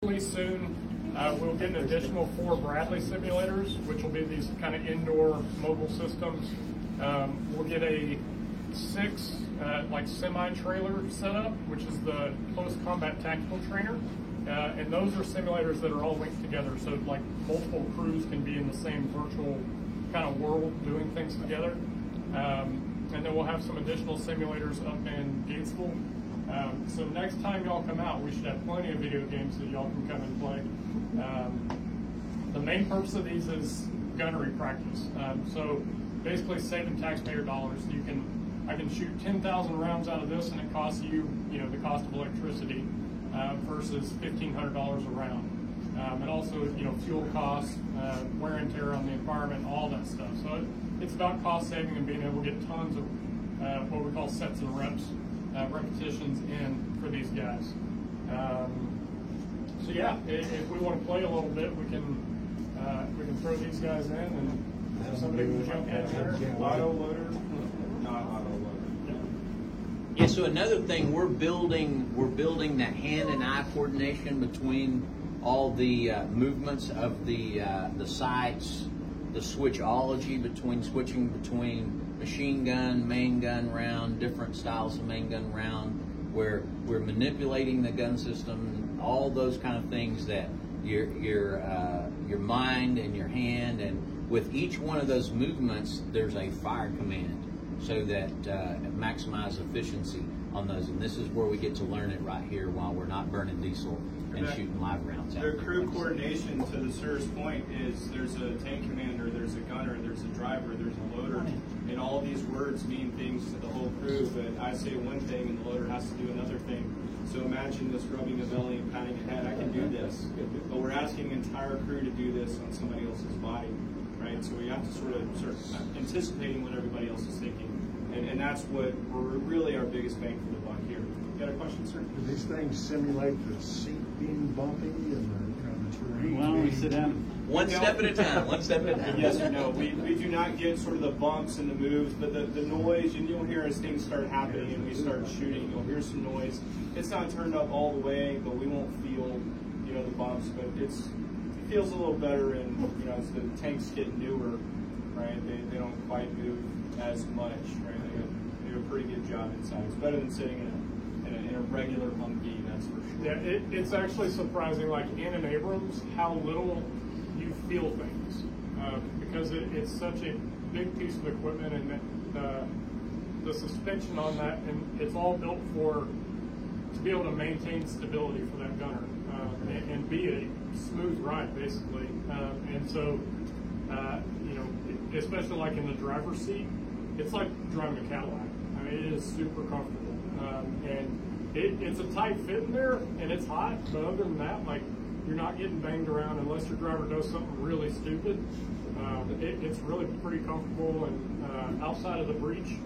Soon, we'll get an additional 4 Bradley simulators, which will be these kind of indoor mobile systems. We'll get a 6 like semi-trailer setup, which is the Close Combat Tactical Trainer. And those are simulators that are all linked together, so like multiple crews can be in the same virtual kind of world doing things together. And then we'll have some additional simulators up in Gatesville. So next time y'all come out, we should have plenty of video games that y'all can come and play. The main purpose of these is gunnery practice. So basically saving taxpayer dollars. I can shoot 10,000 rounds out of this, and it costs you, the cost of electricity versus $1,500 a round. And also, fuel costs, wear and tear on the environment, all that stuff. So it's about cost saving and being able to get tons of what we call sets and reps. Repetitions in for these guys. So yeah, if we want to play a little bit, we can throw these guys in and somebody can jump in there. Auto loader, not auto loader. Yeah. So another thing, we're building that hand and eye coordination between all the movements of the sights, the switchology switching between machine gun, main gun round, different styles of main gun round, where we're manipulating the gun system, all those kind of things that your mind and your hand, and with each one of those movements, there's a fire command so that maximize efficiency on those. And this is where we get to learn it right here while we're not burning diesel and shooting live rounds out. The crew coordination, to the sir's point, is there's a tank commander, there's a gunner, there's a driver, there's a loader, and all these words mean things to the whole crew, but I say one thing and the loader has to do another thing. So imagine this rubbing a belly and patting a head, I can do this, but we're asking the entire crew to do this on somebody else's body, right? So we have to sort of anticipating what everybody else is thinking, and that's what really our biggest bang for the buck here. You got a question, sir? Do these things simulate the seat being bumpy and the terrain? Why don't we sit down? One step at a time. One step at a time. Yes or no? We do not get sort of the bumps and the moves, but the noise, and you'll hear as things start happening and we start shooting, you'll hear some noise. It's not turned up all the way, but we won't feel, the bumps. But it feels a little better, and as the tanks get newer, right? They don't quite move as much, right? They do a pretty good job inside. It's better than sitting in a regular Humvee, that's for sure. Yeah, it's actually surprising, like in an Abrams, how little you feel things because it's such a big piece of equipment, and the suspension on that, and it's all built to be able to maintain stability for that gunner and be a smooth ride, basically. And so, especially like in the driver's seat, it's like driving a Cadillac. I mean, it is super comfortable, and it's a tight fit in there, and it's hot. But other than that, like, you're not getting banged around unless your driver does something really stupid. It's really pretty comfortable, and outside of the breech,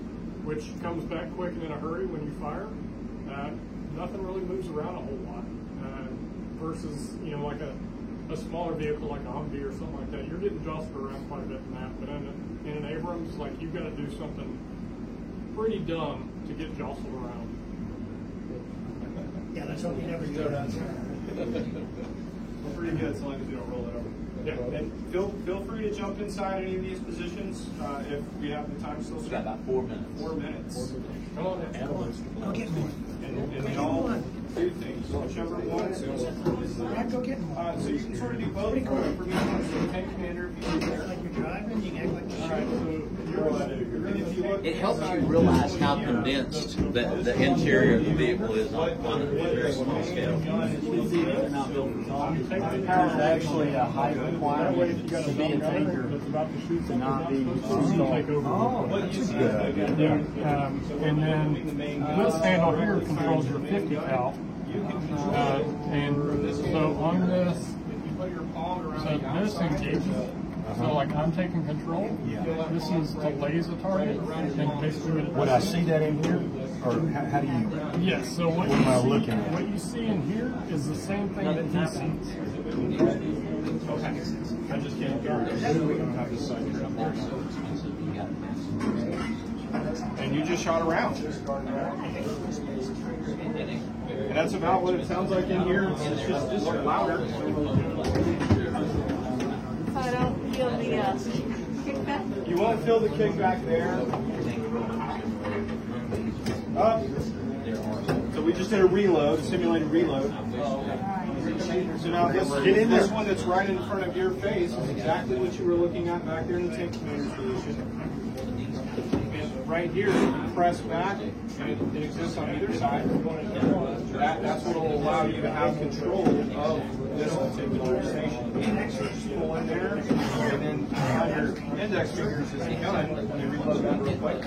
which comes back quick and in a hurry when you fire, nothing really moves around a whole lot. Versus, like a smaller vehicle like a Humvee or something like that, you're getting jostled around quite a bit in that. But in an Abrams, like, you've got to do something pretty dumb to get jostled around. Yeah, let's hope you never go down there. Well, pretty good, as long as you don't roll it over. Yeah. And feel free to jump inside any of these positions if we have the time still. We've got about 4 minutes. 4 minutes. Come on in. Go get one. And they all do things, whichever one. Go get one. So you can sort of do both. For me, so tank commander, if you do there. Like you're driving, you can act like All right, so if you look, It helps you realize how condensed the interior of the vehicle is on a very small scale. There's actually a height requirement to be a tanker to not be Oh, that's good. Yeah. And then this handle here controls your 50 cal. And so on this, if you put your palm around, so this engages. So like I'm taking control. This is to laser target, and basically Would I see that in here, or how do you? Yes. So what am I looking at? What you see in here is the same thing that he sees. I just can't hear it. I don't have the sight here. and you just shot around. And that's about what it sounds like in here. It's just louder. So I don't feel the kickback? You won't feel the kickback there. Up. So we just did a reload, a simulated reload. So now this one that's right in front of your face is exactly what you were looking at back there in the tank commander's position. And right here, you press back, and it exists on either side. That's what will allow you to have control of this particular station. So just pull in there, and then on your index fingers is the gun, and you reload that real quick.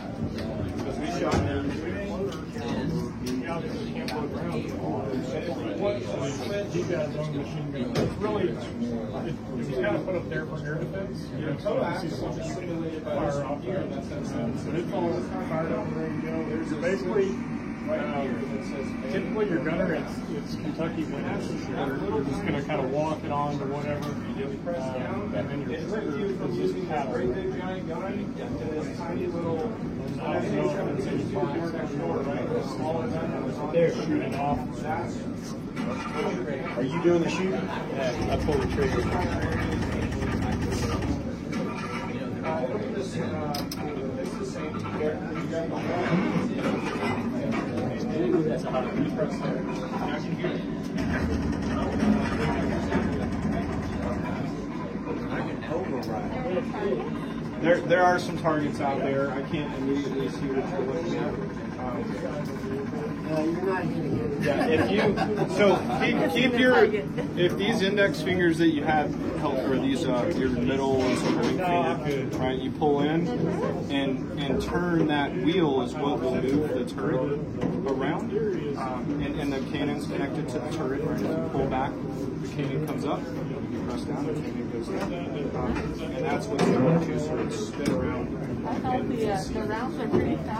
Because we shot there. You guys own machine gun. It's really, it's kind of put up there for air defense. You know, so if you see something you can fire off there. But it's all fired up and ready to go. There's basically, typically your gunner, it's Kentucky wins. You're just going to kind of walk it on to whatever. And then your trigger is just paddle. They're shooting off. Are you doing the shooting? Yeah, I pull the trigger. That's how you press there. There are some targets out there. I can't immediately see what you're looking at. You're not hitting it. Yeah, keep your, if these index fingers that you have held, or these your middle and sort of ring finger, right? You pull in and turn that wheel is what will move the turret around, and the cannon's connected to the turret. Right? As you pull back, the cannon comes up. You press down, the cannon goes down, and that's what's going to sort of spin around. I thought the rounds are pretty fast.